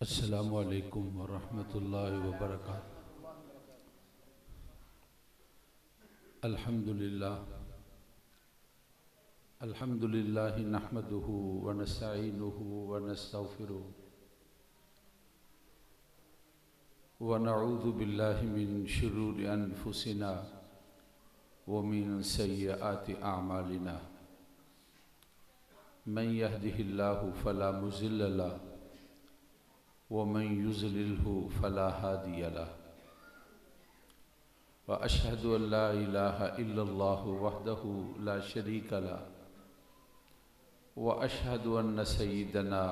अस्सलामु अलैकुम वरहमतुल्लाहि वबरकातुहू। अल्हम्दुलिल्लाह अल्हम्दुलिल्लाहि नहमदुहु व नस्तईनुहु व नस्तगफिरुहु व नऊज़ु बिल्लाहि मिन शुरूरि अनफुसिना व मिन सय्यिआति अअमालिना। मन यहदिहिल्लाहु फला मुज़िल्ल लहु व मन युज़लिल्हु फला हादिय लहु। व अशहदु अन ला इलाहा इल्लल्लाहु वहदहु ला शरीक लहु व अशहदु अन्न सय्यिदना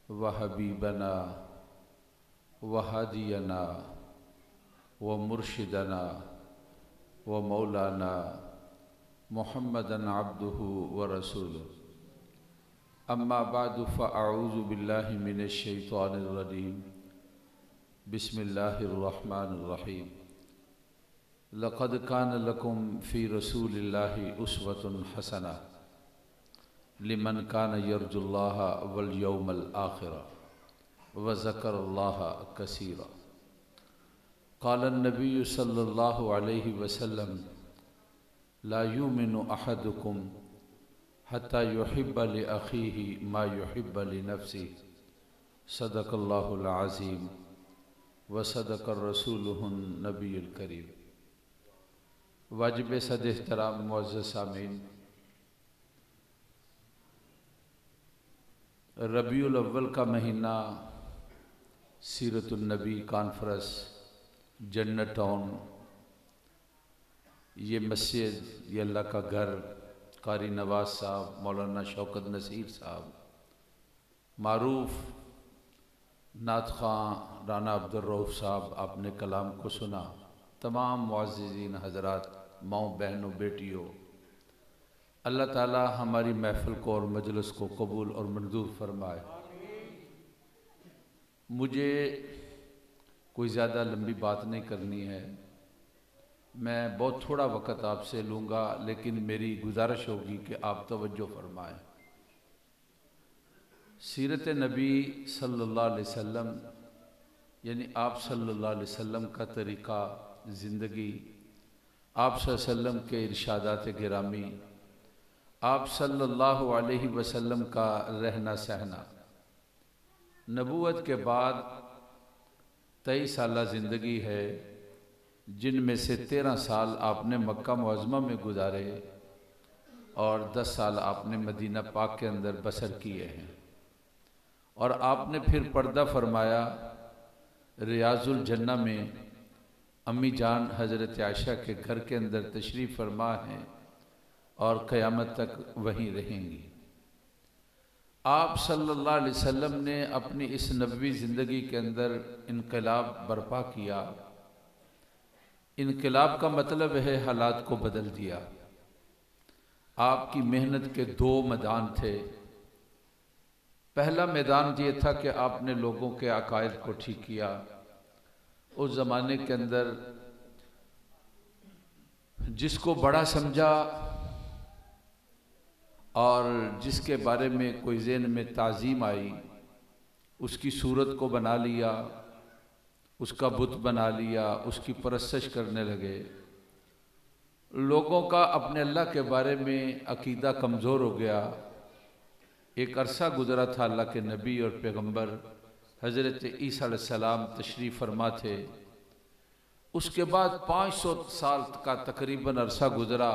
व हबीबना व हादियना व मुर्शिदना व मौलाना मुहम्मदन अब्दुहु व रसूलुहु। अम्मा बादु फ़अऊज़ु बिल्लाहि मिनश शैतानिर रजीम। बिस्मिल्लाहिर रहमानिर रहीम। लक़द कान लकुम फ़ी रसूलिल्लाहि उस्वतुन हसना लिमन कान यर्जुल्लाह वल यौमल आखिर व ज़करल्लाह कसीरा। क़ालन नबिय्यु सल्लल्लाहु अलैहि वसल्लम ला युमिनु अहदुकुम हत्ता युहिब्ब लि अख़ीहि मा युहिब्ब लि नफ़्सिही। सदक़ल्लाहुल अज़ीम व सदक़ रसूलुहुन नबियुल करीम। वाजिब सद एहतराम मुअज़्ज़ज़ सामीन, रबीउल अव्वल का महीना सीरतुन नबी कॉन्फ्रेंस जन्नत टाउन, ये मस्जिद, ये अल्लाह का घर, कारी नवाज साहब, मौलाना शौकत नसीर साहब, मारूफ नात खां राना अब्दुर्रऊफ़ साहब, आपने कलाम को सुना। तमाम मुअज़्ज़िज़ीन हज़रात, माओ बहनों बेटियों, अल्लाह ताला हमारी महफ़िल को और मजलिस को कबूल और मंजूर फरमाए। मुझे कोई ज़्यादा लंबी बात नहीं करनी है, मैं बहुत थोड़ा वक़्त आपसे लूँगा, लेकिन मेरी गुजारिश होगी कि आप तवज्जो फरमाएं। सीरत नबी सल्लल्लाहु अलैहि वसल्लम यानी आप सल्लल्लाहु अलैहि वसल्लम का तरीक़ा ज़िंदगी, आप सल्लल्लाहु अलैहि वसल्लम के इरशादात गिरामी, आप सल्लल्लाहु अलैहि वसल्लम का रहना सहना। नबूवत के बाद 23 साल ज़िंदगी है, जिनमें से 13 साल आपने मक्का मुअज़्ज़मा में गुजारे और 10 साल आपने मदीना पाक के अंदर बसर किए हैं। और आपने फिर पर्दा फरमाया रियाजुल जन्ना में, अम्मी जान हज़रत आयशा के घर के अंदर तशरीफ़ फरमा हैं और क़यामत तक वहीं रहेंगी। आप सल्लल्लाहु अलैहि वसल्लम ने अपनी इस नबवी ज़िंदगी के अंदर इनकलाब बर्पा किया। इनकलाब का मतलब है हालात को बदल दिया। आपकी मेहनत के 2 मैदान थे। पहला मैदान ये था कि आपने लोगों के अकायद को ठीक किया। उस ज़माने के अंदर जिसको बड़ा समझा और जिसके बारे में कोई ज़हन में ताज़ीम आई, उसकी सूरत को बना लिया, उसका बुत बना लिया, उसकी परस्तिश करने लगे। लोगों का अपने अल्लाह के बारे में अकीदा कमज़ोर हो गया। एक अरसा गुज़रा था, अल्लाह के नबी और पैगंबर हज़रत ईसा अलैहिस्सलाम तशरीफ़ फरमा थे। उसके बाद 500 साल का तकरीबन अरसा गुज़रा।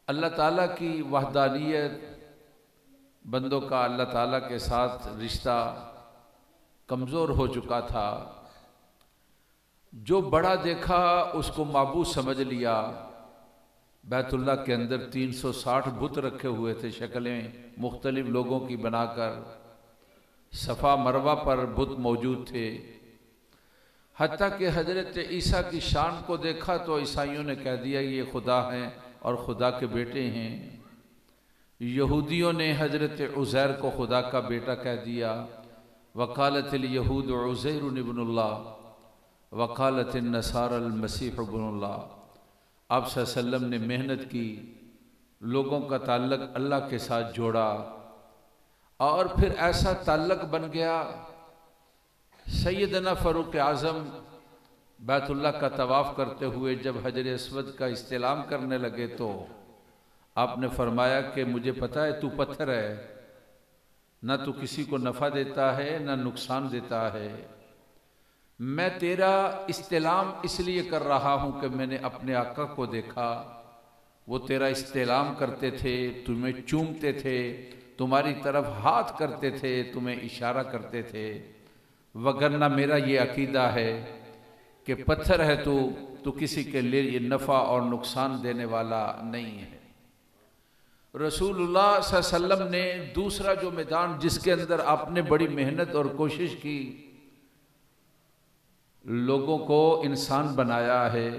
अल्लाह ताला की वहदानियत, बंदों का अल्लाह ताला के साथ रिश्ता कमज़ोर हो चुका था। जो बड़ा देखा उसको माबूद समझ लिया। बैतुल्लाह के अंदर 360 बुत रखे हुए थे, शक्लें मुख्तलिफ लोगों की बनाकर। सफ़ा मरवा पर बुत मौजूद थे। हत्ता कि हज़रत ईसा की शान को देखा तो ईसाइयों ने कह दिया ये खुदा हैं और खुदा के बेटे हैं। यहूदियों ने हज़रत उज़ैर को खुदा का बेटा कह दिया। वकालतिल यहूद उज़ैर इब्नुल्लाह वकालतिन नसारल मसीह इब्नुल्लाह। आप सल्लल्लाहु अलैहि वसल्लम ने मेहनत की, लोगों का ताल्लुक़ अल्लाह के साथ जोड़ा। और फिर ऐसा ताल्लुक बन गया। सैयदना फ़ारूक आज़म बैतुल्लाह का तवाफ़ करते हुए जब हजर अस्वद का इस्तिलाम करने लगे तो आपने फरमाया कि मुझे पता है तू पत्थर है, ना तू किसी को नफ़ा देता है ना नुकसान देता है। मैं तेरा इस्तिलाम इसलिए कर रहा हूँ कि मैंने अपने आका को देखा, वो तेरा इस्तिलाम करते थे, तुम्हें चूमते थे, तुम्हारी तरफ हाथ करते थे, तुम्हें इशारा करते थे। वगरना मेरा ये अकीदा है कि पत्थर है तू किसी के लिए ये नफ़ा और नुकसान देने वाला नहीं है। रसूलुल्लाह सल्लल्लाहु अलैहि वसल्लम ने दूसरा जो मैदान जिसके अंदर आपने बड़ी मेहनत और कोशिश की, लोगों को इंसान बनाया है,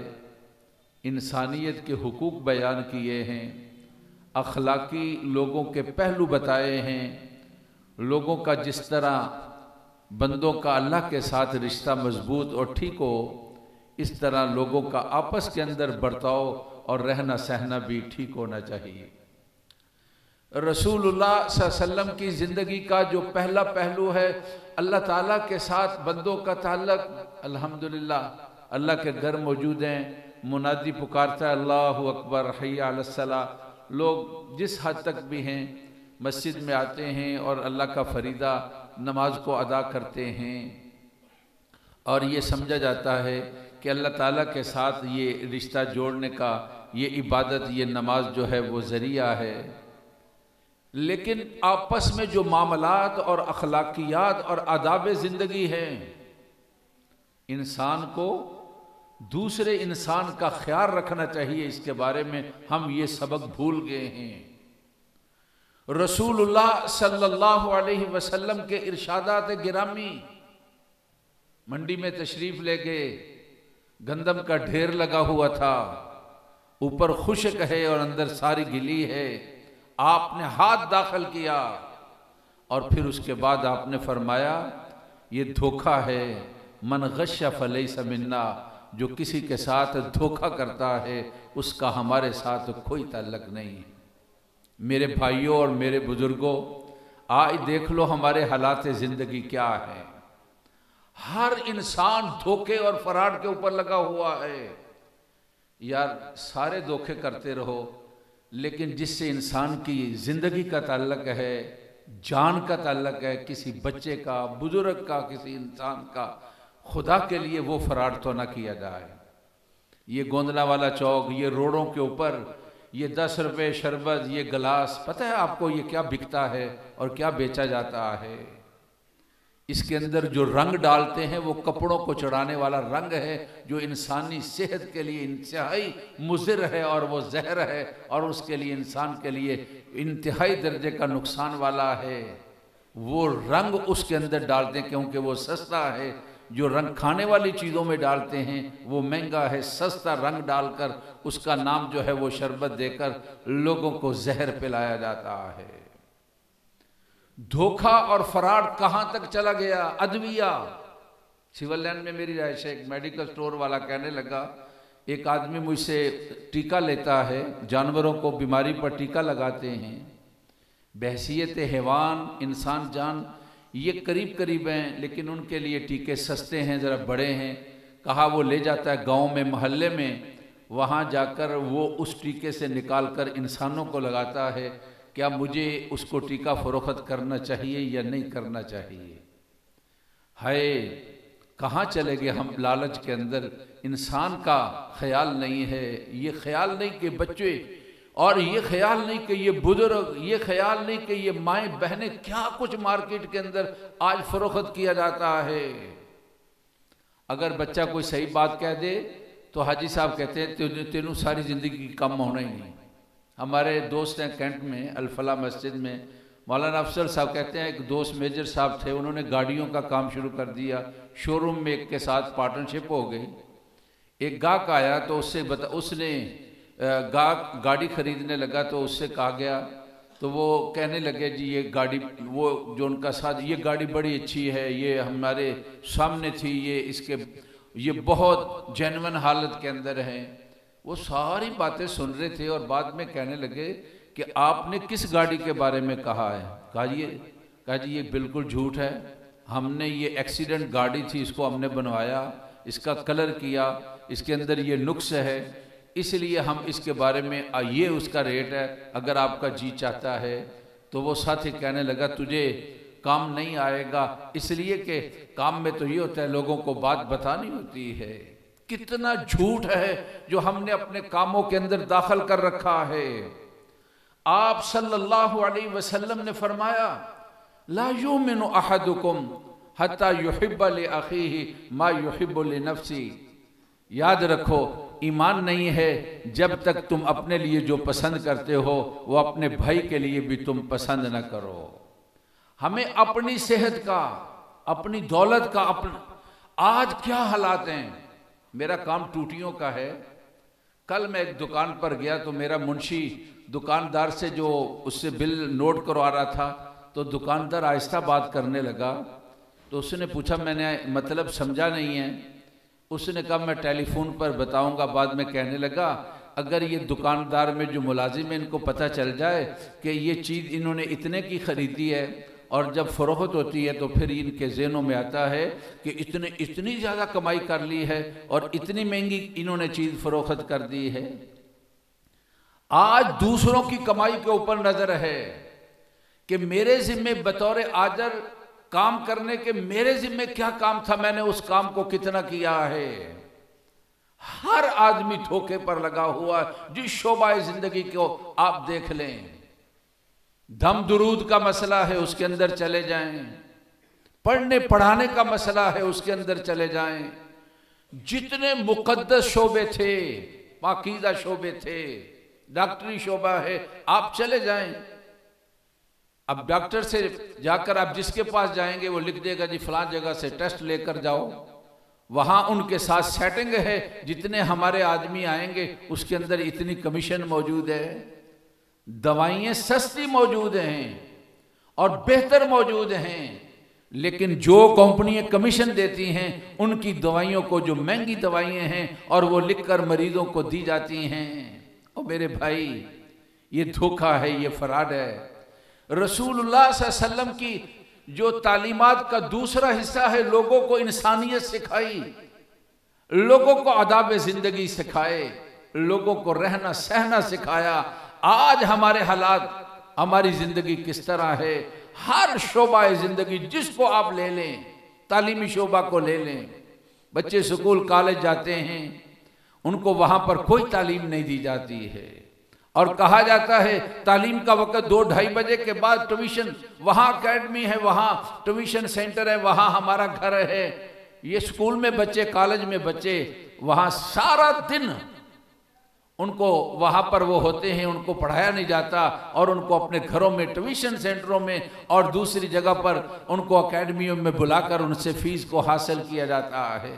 इंसानियत के हुकूक बयान किए हैं, अखलाकी लोगों के पहलू बताए हैं, लोगों का जिस तरह बंदों का अल्लाह के साथ रिश्ता मजबूत और ठीक हो, इस तरह लोगों का आपस के अंदर बर्ताव और रहना सहना भी ठीक होना चाहिए। रसूलुल्लाह सल्लल्लाहु अलैहि वसल्लम की ज़िंदगी का जो पहला पहलू है अल्लाह ताला के साथ बंदों का ताल्लुक। अल्हम्दुलिल्लाह अल्लाह के घर मौजूद हैं, मुनादी पुकारता है अल्लाहु अकबर हय्या अलस सलाह। लोग जिस हद तक भी हैं मस्जिद में आते हैं और अल्लाह का फरीदा नमाज को अदा करते हैं, और ये समझा जाता है कि अल्लाह ताला के साथ ये रिश्ता जोड़ने का ये इबादत, ये नमाज जो है वो ज़रिया है। लेकिन आपस में जो मामलात और अखलाकियात और आदाब ज़िंदगी हैं, इंसान को दूसरे इंसान का ख्याल रखना चाहिए, इसके बारे में हम ये सबक भूल गए हैं। रसूलुल्लाह सल्लल्लाहु अलैहि वसल्लम के इरशादात गिरामी, मंडी में तशरीफ ले गए, गंदम का ढेर लगा हुआ था, ऊपर खुश्क है और अंदर सारी गिली है। आपने हाथ दाखिल किया और फिर उसके बाद आपने फरमाया ये धोखा है, मन गश्शा फलैसा मिन्ना, जो किसी के साथ धोखा करता है उसका हमारे साथ कोई ताल्लुक नहीं है। मेरे भाइयों और मेरे बुजुर्गों, आज देख लो हमारे हालात ज़िंदगी क्या है। हर इंसान धोखे और फराड के ऊपर लगा हुआ है। यार सारे धोखे करते रहो, लेकिन जिससे इंसान की ज़िंदगी का ताल्लुक है, जान का ताल्लुक है, किसी बच्चे का, बुजुर्ग का, किसी इंसान का, खुदा के लिए वो फराड तो ना किया जाए। ये गोंदला वाला चौक, ये रोडों के ऊपर ये 10 रुपये शरबत, ये गिलास, पता है आपको ये क्या बिकता है और क्या बेचा जाता है? इसके अंदर जो रंग डालते हैं वो कपड़ों को चढ़ाने वाला रंग है, जो इंसानी सेहत के लिए इंतहाई मुज़िर है और वो जहर है और उसके लिए इंसान के लिए इंतहाई दर्जे का नुकसान वाला है। वो रंग उसके अंदर डालते हैं क्योंकि वो सस्ता है। जो रंग खाने वाली चीज़ों में डालते हैं वो महंगा है। सस्ता रंग डालकर उसका नाम जो है वो शरबत देकर लोगों को जहर पिलाया जाता है। धोखा और फराड कहां तक चला गया? अदविया, सिविल लाइन में मेरी राय से एक मेडिकल स्टोर वाला कहने लगा, एक आदमी मुझसे टीका लेता है, जानवरों को बीमारी पर टीका लगाते हैं, बहसियत हैवान इंसान जान ये करीब करीब हैं, लेकिन उनके लिए टीके सस्ते हैं, ज़रा बड़े हैं। कहा वो ले जाता है गांव में, मोहल्ले में, वहाँ जाकर वो उस टीके से निकाल कर इंसानों को लगाता है। क्या मुझे उसको टीका फ़रोख्त करना चाहिए या नहीं करना चाहिए? हाय कहाँ चले गए हम लालच के अंदर। इंसान का ख्याल नहीं है, ये ख्याल नहीं कि बच्चे, और ये ख्याल नहीं कि ये बुजुर्ग, ये ख्याल नहीं कि ये माएँ बहनें, क्या कुछ मार्केट के अंदर आज फ़रोख्त किया जाता है। अगर बच्चा कोई सही बात कह दे तो हाजी साहब कहते हैं तेनू सारी ज़िंदगी कम होना ही नहीं। हमारे दोस्त हैं कैंट में अल-फलाह मस्जिद में, मौलाना अफसर साहब कहते हैं, एक दोस्त मेजर साहब थे, उन्होंने गाड़ियों का काम शुरू कर दिया। शोरूम में एक के साथ पार्टनरशिप हो गई। एक गाहक आया तो उसने गाहक गाड़ी खरीदने लगा तो उससे कहा गया, तो वो कहने लगे जी ये गाड़ी, वो जो उनका साथ, ये गाड़ी बड़ी अच्छी है, ये हमारे सामने थी, ये बहुत जेन्युइन हालत के अंदर है। वो सारी बातें सुन रहे थे और बाद में कहने लगे कि आपने किस गाड़ी के बारे में कहा है? कहा ये कहा जी ये बिल्कुल झूठ है, हमने ये एक्सीडेंट गाड़ी थी, इसको हमने बनवाया, इसका कलर किया, इसके अंदर ये नुक्स है, इसलिए हम इसके बारे में ये उसका रेट है, अगर आपका जी चाहता है। तो वो साथी कहने लगा तुझे काम नहीं आएगा, इसलिए कि काम में तो ये होता है लोगों को बात बतानी होती है। कितना झूठ है जो हमने अपने कामों के अंदर दाखिल कर रखा है। आप सल्लल्लाहु अलैहि वसल्लम ने फरमाया ला युमिनु अहदुकुम हत्ता युहिब्बा लि अखीही मा युहिब्बु लि नफ्सी। याद रखो, ईमान नहीं है जब तक तुम अपने लिए जो पसंद करते हो वो अपने भाई के लिए भी तुम पसंद न करो। हमें अपनी सेहत का, अपनी दौलत का, आज क्या हालात हैं। मेरा काम टूटियों का है। कल मैं एक दुकान पर गया तो मेरा मुंशी दुकानदार से जो उससे बिल नोट करवा रहा था, तो दुकानदार आहिस्ता बात करने लगा। तो उसने पूछा, मैंने मतलब समझा नहीं है। उसने कहा मैं टेलीफोन पर बताऊंगा। बाद में कहने लगा अगर ये दुकानदार में जो मुलाजिम है इनको पता चल जाए कि ये चीज़ इन्होंने इतने की ख़रीदी है और जब फ़रोख्त होती है तो फिर इनके ज़हनों में आता है कि इतनी ज़्यादा कमाई कर ली है और इतनी महंगी इन्होंने चीज़ फ़रोख्त कर दी है। आज दूसरों की कमाई के ऊपर नज़र है कि मेरे ज़िम्मे बतौर आजर काम करने के मेरे ज़िम्मे क्या काम था, मैंने उस काम को कितना किया है। हर आदमी धोखे पर लगा हुआ, जिस शोबा ज़िंदगी को आप देख लें। दम दुरूद का मसला है, उसके अंदर चले जाएं। पढ़ने पढ़ाने का मसला है, उसके अंदर चले जाएं। जितने मुकद्दस शोबे थे, पाकीज़ा शोबे थे, डॉक्टरी शोबा है, आप चले जाएं। अब डॉक्टर से जाकर आप जिसके पास जाएंगे वो लिख देगा जी फलां जगह से टेस्ट लेकर जाओ, वहां उनके साथ सेटिंग है। जितने हमारे आदमी आएंगे उसके अंदर इतनी कमीशन मौजूद है। दवाइयाँ सस्ती मौजूद हैं और बेहतर मौजूद हैं, लेकिन जो कंपनियां कमीशन देती हैं उनकी दवाइयों को, जो महंगी दवाइयाँ हैं, और वो लिखकर मरीजों को दी जाती हैं। और मेरे भाई ये धोखा है, ये फराड है। रसूलुल्लाह सल्लल्लाहु अलैहि वसल्लम की जो तालीमात का दूसरा हिस्सा है, लोगों को इंसानियत सिखाई, लोगों को आदाब जिंदगी सिखाए, लोगों को रहना सहना सिखाया। आज हमारे हालात, हमारी जिंदगी किस तरह है। हर शोबा जिंदगी जिसको आप ले लें, तालीमी शोबा को ले लें, बच्चे स्कूल कॉलेज जाते हैं, उनको वहां पर कोई तालीम नहीं दी जाती है। और कहा जाता है तालीम का वक्त 2-2:30 बजे के बाद ट्यूशन, वहाँ अकेडमी है, वहाँ ट्यूशन सेंटर है, वहाँ हमारा घर है। ये स्कूल में बच्चे, कॉलेज में बच्चे, वहाँ सारा दिन उनको वहाँ पर वो होते हैं, उनको पढ़ाया नहीं जाता और उनको अपने घरों में, ट्यूशन सेंटरों में और दूसरी जगह पर उनको अकेडमियों में बुलाकर उनसे फीस को हासिल किया जाता है।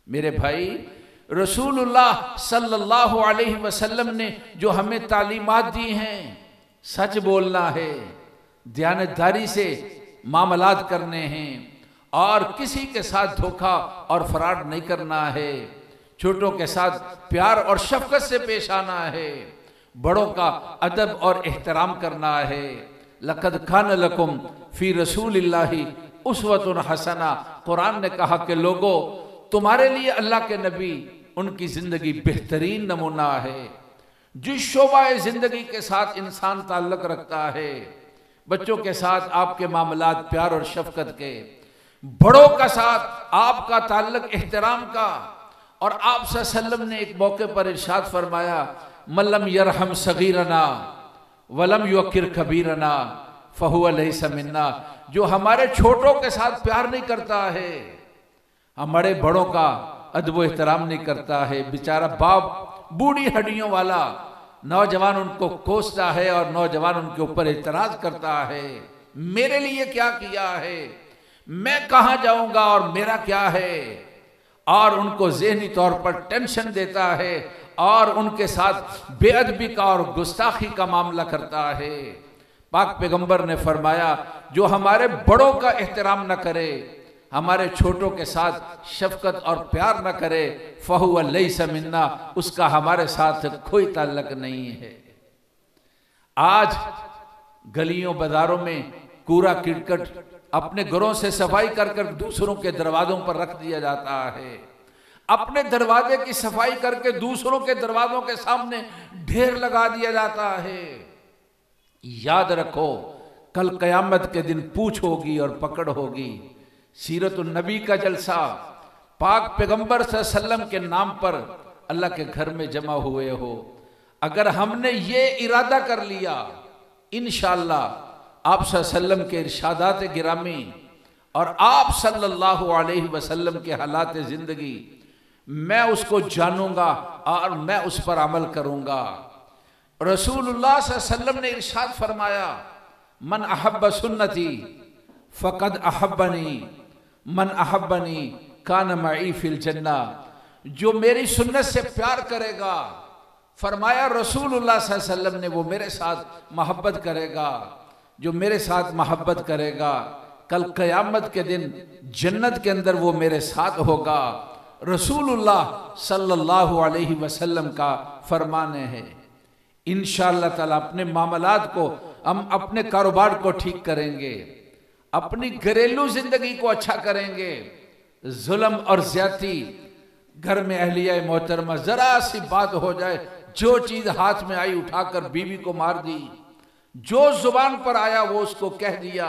मेरे भाई, रसूलुल्लाह सल्लल्लाहु अलैहि वसल्लम ने जो हमें तालीमात दी हैं, सच बोलना है, दयानतदारी से मामलात करने हैं और किसी के साथ धोखा और फराड नहीं करना है, छोटों के साथ प्यार और शफकत से पेश आना है, बड़ों का अदब और एहतराम करना है। लक़द कान लकुम फी रसूलिल्लाहि उस्वतुन हसना। कुरान ने कहा कि लोगों, तुम्हारे लिए अल्लाह के नबी, उनकी जिंदगी बेहतरीन नमूना है। जिस शोबा जिंदगी के साथ इंसान ताल्लुक रखता है, बच्चों के साथ आपके मामलात प्यार और शफकत के, बड़ों का साथ आपका ताल्लुक एहतराम का। और आप सल्लल्लाहु अलैहि वसल्लम ने एक मौके पर इरशाद फरमाया, मल्लम यरहम सगीरना वलम युक्किर कबीरना फहुवा लैसा मिन्ना। जो हमारे छोटों के साथ प्यार नहीं करता है, हमारे बड़ों का अदब एहतराम नहीं करता है, बेचारा बाप बूढ़ी हड्डियों वाला नौजवान उनको कोसता है और नौजवान उनके ऊपर एतराज करता है, मेरे लिए क्या किया है, मैं कहाँ जाऊंगा और मेरा क्या है, और उनको ज़हनी तौर पर टेंशन देता है और उनके साथ बेअदबी का और गुस्ताखी का मामला करता है। पाक पैगंबर ने फरमाया, जो हमारे बड़ों का एहतराम न करे, हमारे छोटों के साथ शफकत और प्यार न करे, फहुवा लैसा मिन्ना, उसका हमारे साथ कोई ताल्लुक नहीं है। आज गलियों बाजारों में कूड़ा किटकट अपने घरों से सफाई कर कर दूसरों के दरवाजों पर रख दिया जाता है। अपने दरवाजे की सफाई करके दूसरों के दरवाजों के सामने ढेर लगा दिया जाता है। याद रखो, कल कयामत के दिन पूछ होगी और पकड़ होगी। सीरतुन नबी का जलसा, पाक पैगंबर सल्लल्लाहु अलैहि वसल्लम के नाम पर अल्लाह के घर में जमा हुए हो, अगर हमने ये इरादा कर लिया, इंशाअल्लाह आप सल्लल्लाहु अलैहि वसल्लम के इरशादात गिरामी और आप सल्लल्लाहु अलैहि वसल्लम के हालात जिंदगी मैं उसको जानूंगा और मैं उस पर अमल करूंगा। रसूलुल्लाह सल्लल्लाहु अलैहि वसल्लम ने इरशाद फरमाया, मन अहब्ब सुन्नती फ़क़द अहब्बनी, मन अहब्बनी कान मई फिल जन्ना। जो मेरी सुन्नत से प्यार करेगा, फरमाया रसूलुल्लाह सल्लल्लाहु अलैहि वसल्लम ने, वो मेरे साथ मोहब्बत करेगा। जो मेरे साथ मोहब्बत करेगा कल क़यामत के दिन जन्नत के अंदर वो मेरे साथ होगा। रसूलुल्लाह सल्लल्लाहु अलैहि वसल्लम का फरमाने है। इंशाअल्लाह ताला अपने मामलात को, हम अपने कारोबार को ठीक करेंगे, अपनी घरेलू जिंदगी को अच्छा करेंगे। जुल्म और ज्यादती घर में अहलिया मोहतरमा, जरा सी बात हो जाए, जो चीज हाथ में आई उठाकर बीवी को मार दी, जो जुबान पर आया वो उसको कह दिया,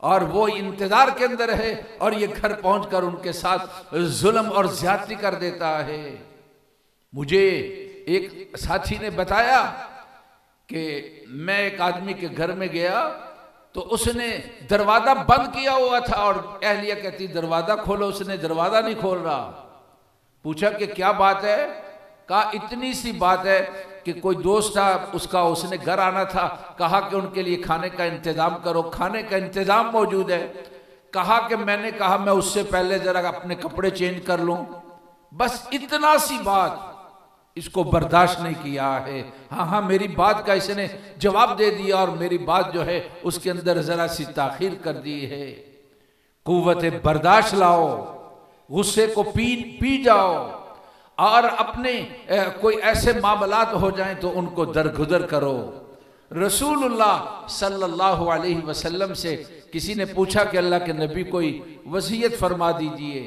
और वो इंतजार के अंदर है और ये घर पहुंचकर उनके साथ जुल्म और ज्यादती कर देता है। मुझे एक साथी ने बताया कि मैं एक आदमी के घर में गया तो उसने दरवाजा बंद किया हुआ था और अहलिया कहती दरवाजा खोलो, उसने दरवाजा नहीं खोल रहा। पूछा कि क्या बात है? कहा इतनी सी बात है कि कोई दोस्त था उसका, उसने घर आना था, कहा कि उनके लिए खाने का इंतजाम करो। खाने का इंतजाम मौजूद है। कहा कि मैंने कहा मैं उससे पहले जरा अपने कपड़े चेंज कर लूं। बस इतना सी बात, इसको बर्दाश्त नहीं किया है। हाँ हाँ मेरी बात का इसने जवाब दे दिया और मेरी बात जो है उसके अंदर जरा सी ताखीर कर दी है। कुव्वत बर्दाश्त लाओ, गुस्से को पी जाओ, और अपने कोई ऐसे मामलात हो जाएं तो उनको दरगुदर करो। रसूलुल्लाह सल्लल्लाहु अलैहि वसल्लम से किसी ने पूछा कि अल्लाह के नबी कोई वसीयत फरमा दीजिए।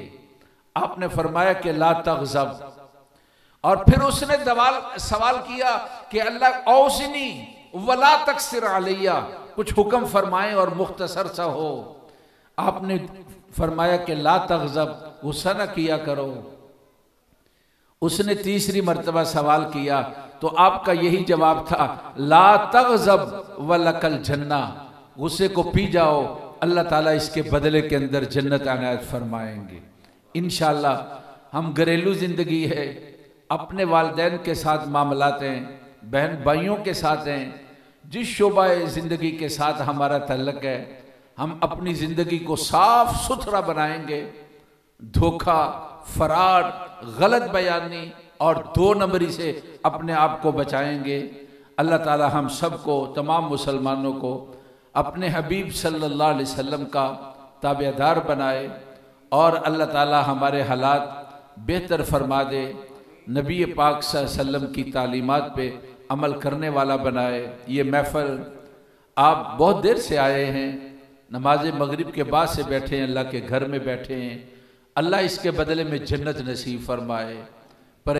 आपने फरमाया कि ला तग़ज़ब। और फिर उसने सवाल किया कि अल्लाह औसनी वला तक़सिर अलैया, कुछ हुक्म फरमाएं और मुख्तसर सा हो। आपने फरमाया कि ला तग़ज़ब, गुस्सा न किया करो। उसने तीसरी मर्तबा सवाल किया तो आपका यही जवाब था, ला तग़ज़ब वलकल जन्ना, गुस्से को पी जाओ, अल्लाह ताला इसके बदले के अंदर जन्नत अनायत फरमाएंगे। इंशाअल्लाह हम घरेलू जिंदगी है, अपने वालिदैन के साथ मामलात हैं, बहन भाइयों के साथ हैं, जिस शोबाए ज़िंदगी के साथ हमारा तल्लक है, हम अपनी ज़िंदगी को साफ सुथरा बनाएंगे। धोखा, फराड, गलत बयानी और दो नंबरी से अपने आप को बचाएंगे। अल्लाह ताला हम सबको, तमाम मुसलमानों को अपने हबीब सल्लल्लाहु अलैहि वसल्लम का ताबेदार बनाए और अल्लाह ताला हमारे हालात बेहतर फरमा दे। नबी पाक सल्लल्लाहु अलैहि वसल्लम की तालीमात पे अमल करने वाला बनाए। ये महफ़िल आप बहुत देर से आए हैं, नमाज मगरिब के बाद से बैठे हैं, अल्लाह के घर में बैठे हैं। अल्लाह इसके बदले में जन्नत नसीब फरमाए।